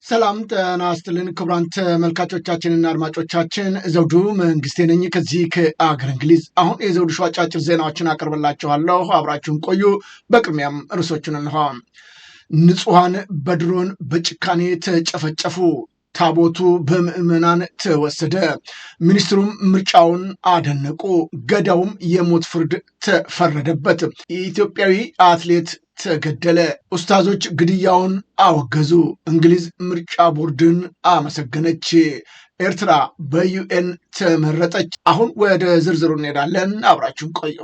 ሰላም ጤና ይስጥልን ክቡራን ተመልካቾቻችንና አድማጮቻችን ዘውዱ መንግስቴ ነኝ ከዚህ ከአገር እንግሊዝ። አሁን የዘውዱ ሾው አጫጭር ዜናዎችን አቀርብላችኋለሁ፣ አብራችሁን ቆዩ። በቅድሚያም ርዕሶቹን እንሆ። ንጹሃን በድሮን በጭካኔ ተጨፈጨፉ፣ ታቦቱ በምዕመናን ተወሰደ። ሚኒስትሩም ምርጫውን አደነቁ፣ ገዳውም የሞት ፍርድ ተፈረደበት። የኢትዮጵያዊ አትሌት ተገደለ። ኡስታዞች ግድያውን አወገዙ። እንግሊዝ ምርጫ ቦርድን አመሰገነች። ኤርትራ በዩኤን ተመረጠች። አሁን ወደ ዝርዝሩ እንሄዳለን፣ አብራችሁን ቆዩ።